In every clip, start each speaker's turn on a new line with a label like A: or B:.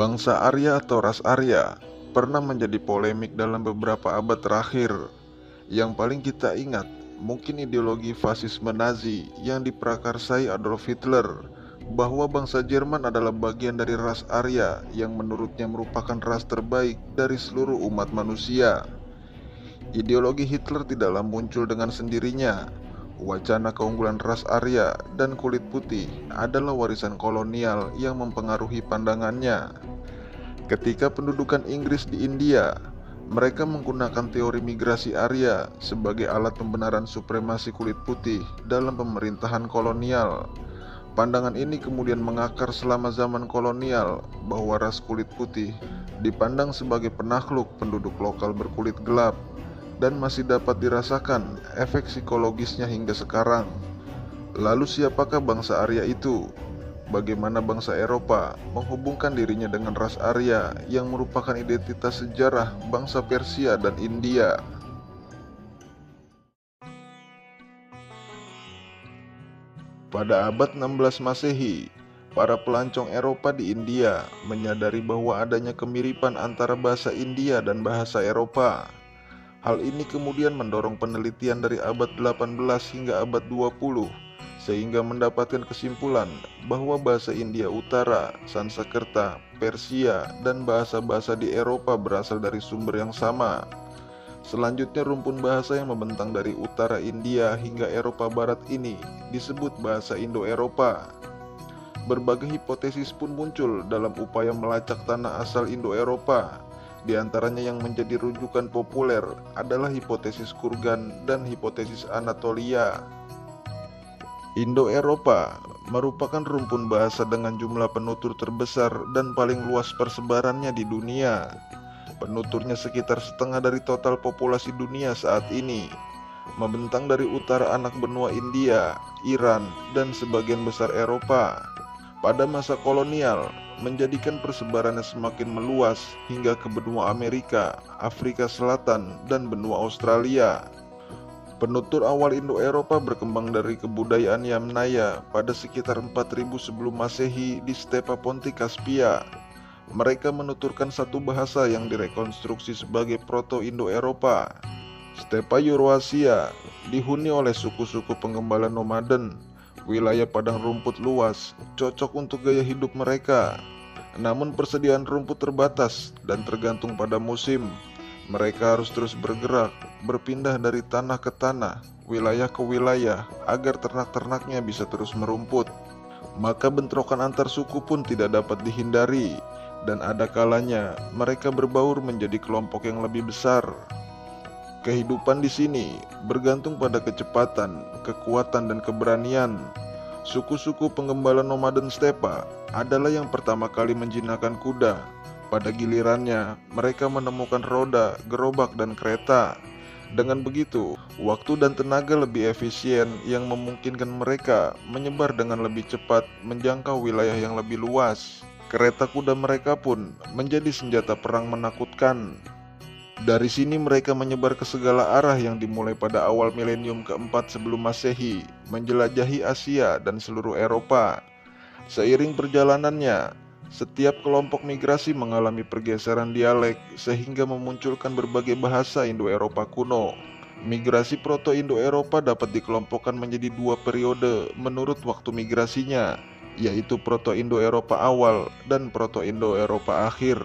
A: Bangsa Arya atau ras Arya pernah menjadi polemik dalam beberapa abad terakhir. Yang paling kita ingat mungkin ideologi fasisme Nazi yang diprakarsai Adolf Hitler, bahwa bangsa Jerman adalah bagian dari ras Arya yang menurutnya merupakan ras terbaik dari seluruh umat manusia. Ideologi Hitler tidaklah muncul dengan sendirinya. Wacana keunggulan ras Arya dan kulit putih adalah warisan kolonial yang mempengaruhi pandangannya. Ketika pendudukan Inggris di India, mereka menggunakan teori migrasi Arya sebagai alat pembenaran supremasi kulit putih dalam pemerintahan kolonial. Pandangan ini kemudian mengakar selama zaman kolonial, bahwa ras kulit putih dipandang sebagai penakluk penduduk lokal berkulit gelap, dan masih dapat dirasakan efek psikologisnya hingga sekarang. Lalu siapakah bangsa Arya itu? Bagaimana bangsa Eropa menghubungkan dirinya dengan ras Arya yang merupakan identitas sejarah bangsa Persia dan India? Pada abad 16 Masehi, para pelancong Eropa di India menyadari bahwa adanya kemiripan antara bahasa India dan bahasa Eropa. Hal ini kemudian mendorong penelitian dari abad 18 hingga abad 20, sehingga mendapatkan kesimpulan bahwa bahasa India Utara, Sanskerta, Persia, dan bahasa-bahasa di Eropa berasal dari sumber yang sama. Selanjutnya, rumpun bahasa yang membentang dari utara India hingga Eropa Barat ini disebut bahasa Indo-Eropa. Berbagai hipotesis pun muncul dalam upaya melacak tanah asal Indo-Eropa. Di antaranya yang menjadi rujukan populer adalah hipotesis Kurgan dan hipotesis Anatolia. Indo-Eropa merupakan rumpun bahasa dengan jumlah penutur terbesar dan paling luas persebarannya di dunia. Penuturnya sekitar setengah dari total populasi dunia saat ini. Membentang dari utara anak benua India, Iran, dan sebagian besar Eropa. Pada masa kolonial, menjadikan persebarannya semakin meluas hingga ke benua Amerika, Afrika Selatan, dan benua Australia. Penutur awal Indo-Eropa berkembang dari kebudayaan Yamnaya pada sekitar 4000 sebelum Masehi di stepa Pontik Kaspia. Mereka menuturkan satu bahasa yang direkonstruksi sebagai Proto-Indo-Eropa. Stepa Eurasia dihuni oleh suku-suku penggembala nomaden. Wilayah padang rumput luas cocok untuk gaya hidup mereka. Namun persediaan rumput terbatas dan tergantung pada musim. Mereka harus terus bergerak, berpindah dari tanah ke tanah, wilayah ke wilayah, agar ternak-ternaknya bisa terus merumput. Maka bentrokan antar suku pun tidak dapat dihindari, dan ada kalanya mereka berbaur menjadi kelompok yang lebih besar. Kehidupan di sini bergantung pada kecepatan, kekuatan, dan keberanian. Suku-suku penggembala nomaden stepa adalah yang pertama kali menjinakkan kuda. Pada gilirannya, mereka menemukan roda, gerobak, dan kereta. Dengan begitu, waktu dan tenaga lebih efisien yang memungkinkan mereka menyebar dengan lebih cepat menjangkau wilayah yang lebih luas. Kereta kuda mereka pun menjadi senjata perang menakutkan. Dari sini mereka menyebar ke segala arah yang dimulai pada awal milenium keempat sebelum Masehi, menjelajahi Asia dan seluruh Eropa. Seiring perjalanannya, setiap kelompok migrasi mengalami pergeseran dialek sehingga memunculkan berbagai bahasa Indo-Eropa kuno. Migrasi Proto-Indo-Eropa dapat dikelompokkan menjadi dua periode menurut waktu migrasinya, yaitu Proto-Indo-Eropa awal dan Proto-Indo-Eropa akhir.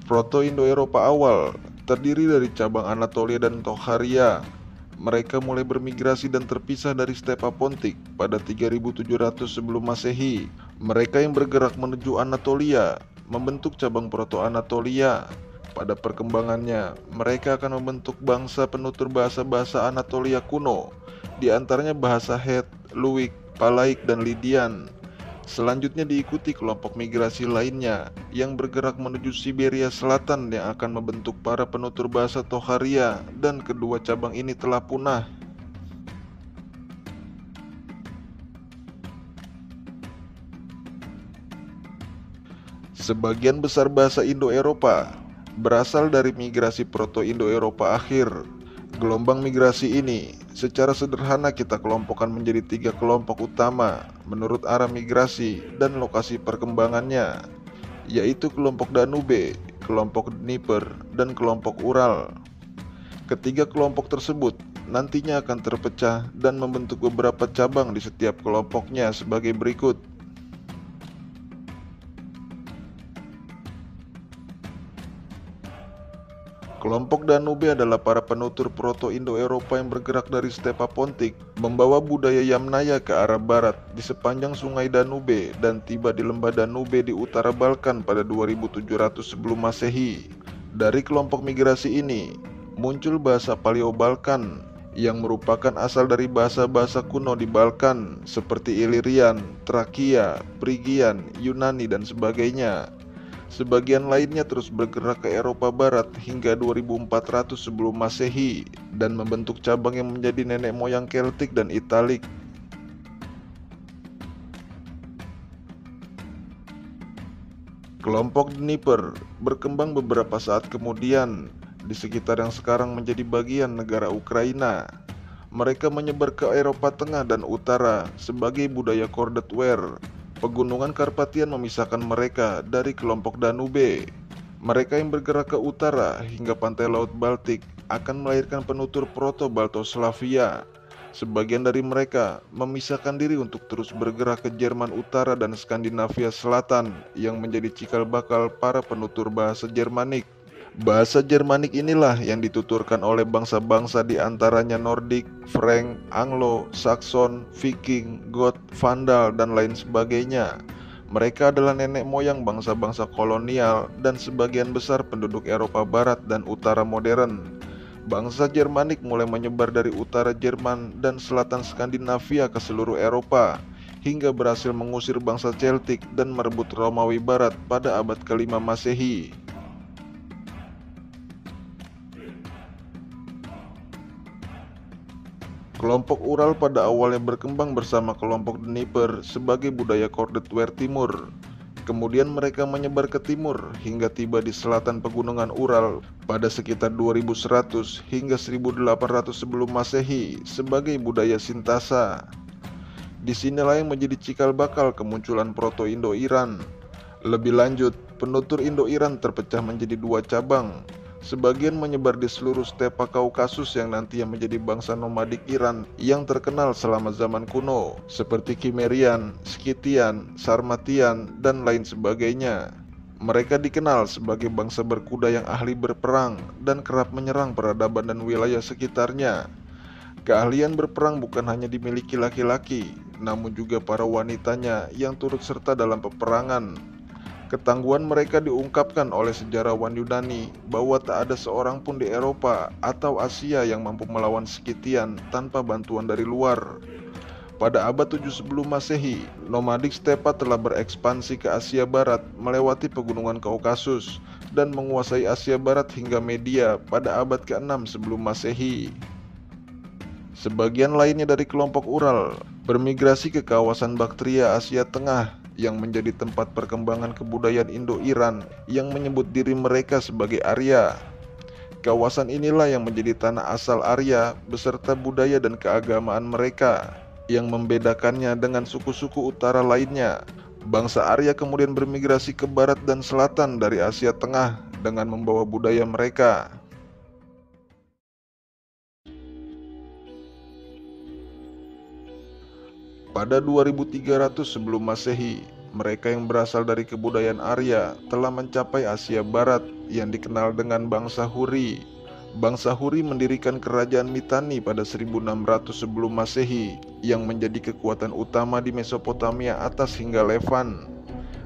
A: Proto-Indo-Eropa awal terdiri dari cabang Anatolia dan Tocharia. Mereka mulai bermigrasi dan terpisah dari stepa Pontik pada 3700 sebelum Masehi. Mereka yang bergerak menuju Anatolia membentuk cabang Proto-Anatolia. Pada perkembangannya, mereka akan membentuk bangsa penutur bahasa-bahasa Anatolia kuno, di antaranya bahasa Het, Luwik, Palaik, dan Lydian. Selanjutnya diikuti kelompok migrasi lainnya yang bergerak menuju Siberia Selatan yang akan membentuk para penutur bahasa Tocharia, dan kedua cabang ini telah punah. Sebagian besar bahasa Indo-Eropa berasal dari migrasi Proto-Indo-Eropa akhir. Gelombang migrasi ini Secara sederhana kita kelompokkan menjadi 3 kelompok utama menurut arah migrasi dan lokasi perkembangannya, yaitu kelompok Danube, kelompok Dnieper, dan kelompok Ural. Ketiga kelompok tersebut nantinya akan terpecah dan membentuk beberapa cabang di setiap kelompoknya sebagai berikut. Kelompok Danube adalah para penutur Proto-Indo-Eropa yang bergerak dari Stepa Pontik, membawa budaya Yamnaya ke arah barat di sepanjang sungai Danube dan tiba di lembah Danube di utara Balkan pada 2700 sebelum Masehi. Dari kelompok migrasi ini, muncul bahasa Paleo-Balkan yang merupakan asal dari bahasa-bahasa kuno di Balkan seperti Ilirian, Trakia, Prigian, Yunani, dan sebagainya. Sebagian lainnya terus bergerak ke Eropa Barat hingga 2400 sebelum Masehi dan membentuk cabang yang menjadi nenek moyang Keltik dan Italik. Kelompok Dnieper berkembang beberapa saat kemudian di sekitar yang sekarang menjadi bagian negara Ukraina. Mereka menyebar ke Eropa Tengah dan Utara sebagai budaya Kordetwer. Pegunungan Karpatian memisahkan mereka dari kelompok Danube. Mereka yang bergerak ke utara hingga pantai Laut Baltik akan melahirkan penutur Proto-Baltoslavia. Sebagian dari mereka memisahkan diri untuk terus bergerak ke Jerman Utara dan Skandinavia Selatan yang menjadi cikal bakal para penutur bahasa Jermanik. Bahasa Jermanik inilah yang dituturkan oleh bangsa-bangsa di antaranya Nordik, Frank, Anglo, Saxon, Viking, Goth, Vandal, dan lain sebagainya. Mereka adalah nenek moyang bangsa-bangsa kolonial dan sebagian besar penduduk Eropa Barat dan Utara modern. Bangsa Jermanik mulai menyebar dari utara Jerman dan selatan Skandinavia ke seluruh Eropa, hingga berhasil mengusir bangsa Celtic dan merebut Romawi Barat pada abad ke-5 Masehi. Kelompok Ural pada awalnya berkembang bersama kelompok Dnieper sebagai budaya Kordetwer Timur. Kemudian mereka menyebar ke timur hingga tiba di selatan pegunungan Ural pada sekitar 2100 hingga 1800 sebelum Masehi sebagai budaya Sintasa. Disinilah yang menjadi cikal bakal kemunculan Proto-Indo-Iran. Lebih lanjut, penutur Indo-Iran terpecah menjadi 2 cabang. Sebagian menyebar di seluruh stepa Kaukasus yang nantinya menjadi bangsa nomadik Iran yang terkenal selama zaman kuno, seperti Kimerian, Skitian, Sarmatian, dan lain sebagainya. Mereka dikenal sebagai bangsa berkuda yang ahli berperang dan kerap menyerang peradaban dan wilayah sekitarnya. Keahlian berperang bukan hanya dimiliki laki-laki, namun juga para wanitanya yang turut serta dalam peperangan. Ketangguhan mereka diungkapkan oleh sejarawan Yunani bahwa tak ada seorang pun di Eropa atau Asia yang mampu melawan Skitian tanpa bantuan dari luar. Pada abad 7 sebelum Masehi, nomadik stepa telah berekspansi ke Asia Barat melewati pegunungan Kaukasus dan menguasai Asia Barat hingga Media pada abad ke-6 sebelum Masehi. Sebagian lainnya dari kelompok Ural bermigrasi ke kawasan Baktria Asia Tengah yang menjadi tempat perkembangan kebudayaan Indo-Iran yang menyebut diri mereka sebagai Arya. Kawasan inilah yang menjadi tanah asal Arya beserta budaya dan keagamaan mereka yang membedakannya dengan suku-suku utara lainnya. Bangsa Arya kemudian bermigrasi ke barat dan selatan dari Asia Tengah dengan membawa budaya mereka. Pada 2300 sebelum Masehi, mereka yang berasal dari kebudayaan Arya telah mencapai Asia Barat yang dikenal dengan bangsa Hurri. Bangsa Hurri mendirikan kerajaan Mitanni pada 1600 sebelum Masehi yang menjadi kekuatan utama di Mesopotamia atas hingga Levan.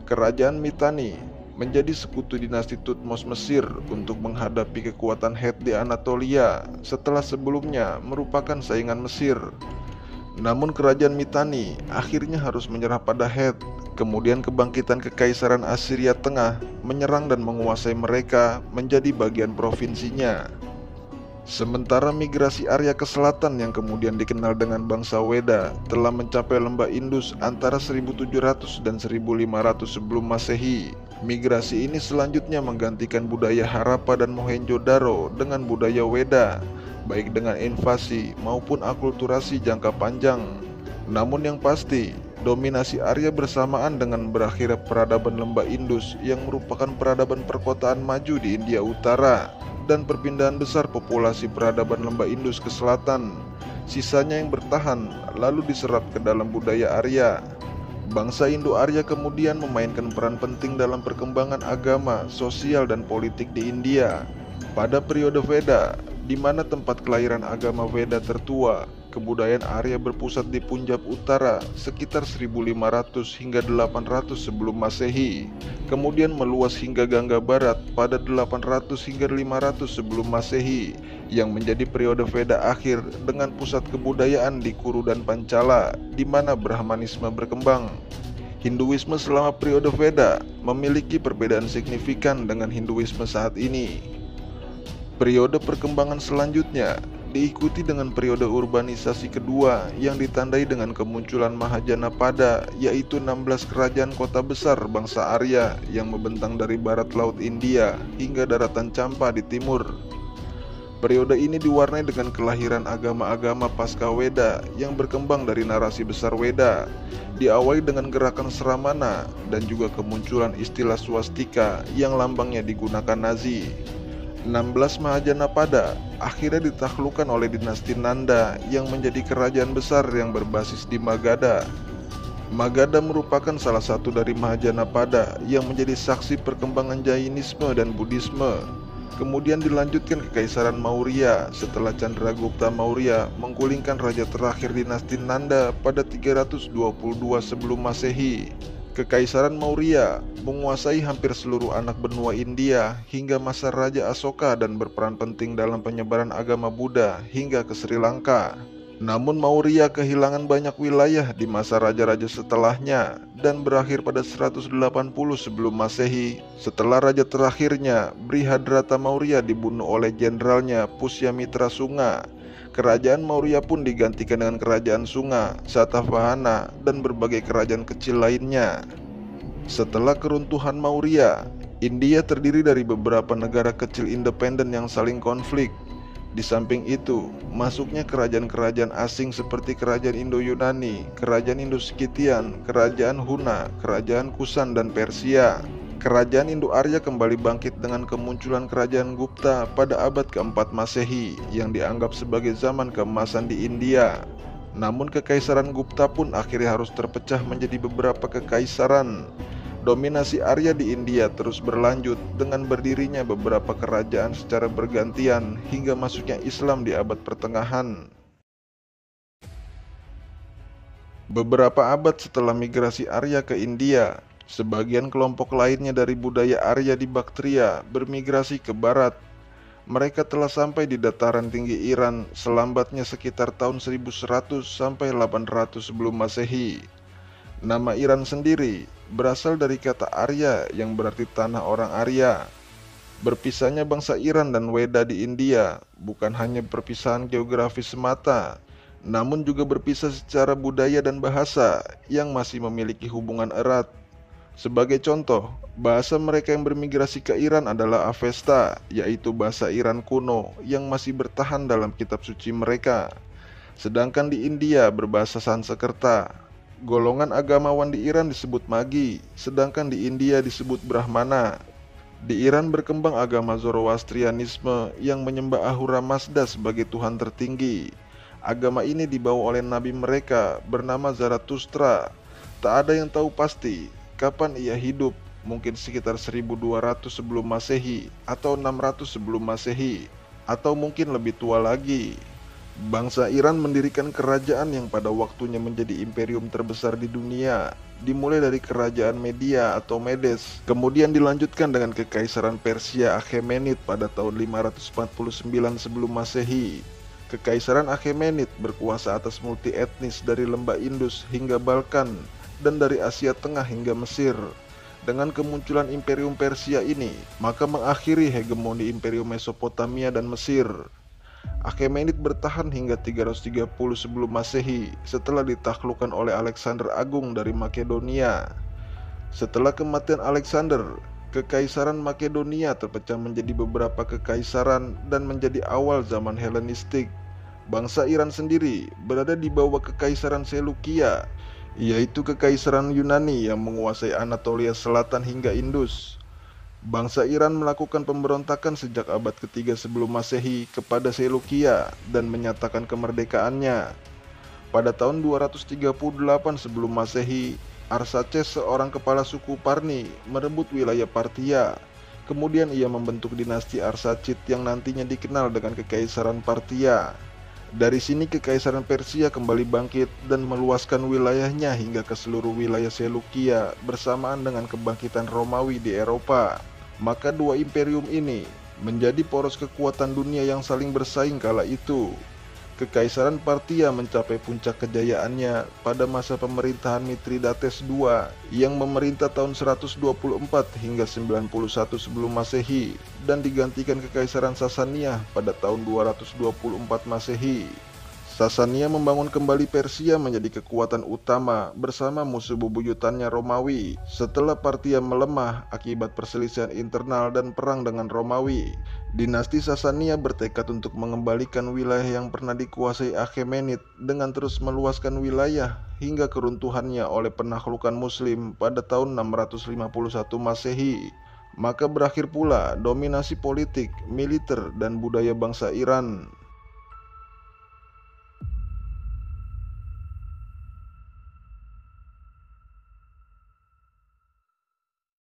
A: Kerajaan Mitanni menjadi sekutu dinasti Tutmos Mesir untuk menghadapi kekuatan Het di Anatolia setelah sebelumnya merupakan saingan Mesir. Namun kerajaan Mitanni akhirnya harus menyerah pada Het. Kemudian kebangkitan Kekaisaran Assyria Tengah menyerang dan menguasai mereka menjadi bagian provinsinya. Sementara migrasi Arya ke selatan yang kemudian dikenal dengan bangsa Weda telah mencapai lembah Indus antara 1700 dan 1500 sebelum Masehi. Migrasi ini selanjutnya menggantikan budaya Harappa dan Mohenjo-daro dengan budaya Weda. baik dengan invasi maupun akulturasi jangka panjang. Namun yang pasti, dominasi Arya bersamaan dengan berakhirnya peradaban lembah Indus yang merupakan peradaban perkotaan maju di India Utara dan perpindahan besar populasi peradaban lembah Indus ke selatan. Sisanya yang bertahan lalu diserap ke dalam budaya Arya. Bangsa Indo-Arya kemudian memainkan peran penting dalam perkembangan agama, sosial, dan politik di India. Pada periode Veda, di mana tempat kelahiran agama Veda tertua, kebudayaan Arya berpusat di Punjab Utara sekitar 1500 hingga 800 sebelum Masehi, kemudian meluas hingga Gangga Barat pada 800 hingga 500 sebelum Masehi, yang menjadi periode Veda akhir dengan pusat kebudayaan di Kuru dan Pancala, di mana Brahmanisme berkembang. Hinduisme selama periode Veda memiliki perbedaan signifikan dengan Hinduisme saat ini. Periode perkembangan selanjutnya diikuti dengan periode urbanisasi kedua yang ditandai dengan kemunculan Mahajanapada, yaitu 16 kerajaan kota besar bangsa Arya yang membentang dari barat laut India hingga daratan Champa di timur. Periode ini diwarnai dengan kelahiran agama-agama pasca Weda yang berkembang dari narasi besar Weda, diawali dengan gerakan Sramana dan juga kemunculan istilah swastika yang lambangnya digunakan Nazi. 16 Mahajanapada akhirnya ditaklukkan oleh dinasti Nanda yang menjadi kerajaan besar yang berbasis di Magadha. Magadha merupakan salah satu dari Mahajanapada yang menjadi saksi perkembangan Jainisme dan Buddhisme. Kemudian dilanjutkan Kekaisaran Maurya setelah Chandragupta Maurya menggulingkan raja terakhir dinasti Nanda pada 322 sebelum Masehi. Kekaisaran Maurya menguasai hampir seluruh anak benua India hingga masa Raja Asoka dan berperan penting dalam penyebaran agama Buddha hingga ke Sri Lanka. Namun Maurya kehilangan banyak wilayah di masa raja-raja setelahnya dan berakhir pada 180 sebelum Masehi setelah raja terakhirnya Brihadrata Maurya dibunuh oleh jenderalnya Pushyamitra Sunga. Kerajaan Maurya pun digantikan dengan kerajaan Sunga, Satavahana, dan berbagai kerajaan kecil lainnya. Setelah keruntuhan Maurya, India terdiri dari beberapa negara kecil independen yang saling konflik. Di samping itu, masuknya kerajaan-kerajaan asing seperti kerajaan Indo-Yunani, kerajaan Indo-Skitian, kerajaan Huna, kerajaan Kusan, dan Persia. Kerajaan Indo-Arya kembali bangkit dengan kemunculan kerajaan Gupta pada abad keempat Masehi yang dianggap sebagai zaman keemasan di India. Namun Kekaisaran Gupta pun akhirnya harus terpecah menjadi beberapa kekaisaran. Dominasi Arya di India terus berlanjut dengan berdirinya beberapa kerajaan secara bergantian hingga masuknya Islam di abad pertengahan. Beberapa abad setelah migrasi Arya ke India, sebagian kelompok lainnya dari budaya Arya di Baktria bermigrasi ke barat. Mereka telah sampai di dataran tinggi Iran selambatnya sekitar tahun 1100 sampai 800 sebelum Masehi. Nama Iran sendiri berasal dari kata Arya yang berarti tanah orang Arya. Berpisahnya bangsa Iran dan Weda di India bukan hanya perpisahan geografis semata, namun juga berpisah secara budaya dan bahasa yang masih memiliki hubungan erat. Sebagai contoh, bahasa mereka yang bermigrasi ke Iran adalah Avesta, yaitu bahasa Iran kuno yang masih bertahan dalam kitab suci mereka. Sedangkan di India berbahasa Sanskerta. Golongan agamawan di Iran disebut Magi, sedangkan di India disebut Brahmana. Di Iran berkembang agama Zoroastrianisme yang menyembah Ahura Mazda sebagai Tuhan tertinggi. Agama ini dibawa oleh nabi mereka bernama Zarathustra. Tak ada yang tahu pasti kapan ia hidup, mungkin sekitar 1200 sebelum Masehi atau 600 sebelum Masehi, atau mungkin lebih tua lagi. Bangsa Iran mendirikan kerajaan yang pada waktunya menjadi imperium terbesar di dunia, dimulai dari kerajaan Media atau Medes, kemudian dilanjutkan dengan kekaisaran Persia Achaemenid pada tahun 549 sebelum Masehi. Kekaisaran Achaemenid berkuasa atas multi etnis dari lembah Indus hingga Balkan dan dari Asia Tengah hingga Mesir. Dengan kemunculan imperium Persia ini, maka mengakhiri hegemoni imperium Mesopotamia dan Mesir. Achaemenid bertahan hingga 330 sebelum Masehi setelah ditaklukkan oleh Alexander Agung dari Makedonia. Setelah kematian Alexander, Kekaisaran Makedonia terpecah menjadi beberapa kekaisaran dan menjadi awal zaman Helenistik. Bangsa Iran sendiri berada di bawah Kekaisaran Seleukia, yaitu kekaisaran Yunani yang menguasai Anatolia Selatan hingga Indus. Bangsa Iran melakukan pemberontakan sejak abad ketiga sebelum Masehi kepada Seleukia dan menyatakan kemerdekaannya. Pada tahun 238 sebelum Masehi, Arsaces, seorang kepala suku Parni, merebut wilayah Parthia. Kemudian ia membentuk dinasti Arsacid yang nantinya dikenal dengan Kekaisaran Parthia. Dari sini Kekaisaran Persia kembali bangkit dan meluaskan wilayahnya hingga ke seluruh wilayah Seleukia bersamaan dengan kebangkitan Romawi di Eropa. Maka dua imperium ini menjadi poros kekuatan dunia yang saling bersaing kala itu. Kekaisaran Parthia mencapai puncak kejayaannya pada masa pemerintahan Mithridates II yang memerintah tahun 124 hingga 91 sebelum Masehi dan digantikan Kekaisaran Sasania pada tahun 224 Masehi. Sasania membangun kembali Persia menjadi kekuatan utama bersama musuh bebuyutannya Romawi setelah Parthia melemah akibat perselisihan internal dan perang dengan Romawi. Dinasti Sasania bertekad untuk mengembalikan wilayah yang pernah dikuasai Achaemenid dengan terus meluaskan wilayah hingga keruntuhannya oleh penaklukan Muslim pada tahun 651 Masehi. Maka berakhir pula dominasi politik, militer, dan budaya bangsa Iran.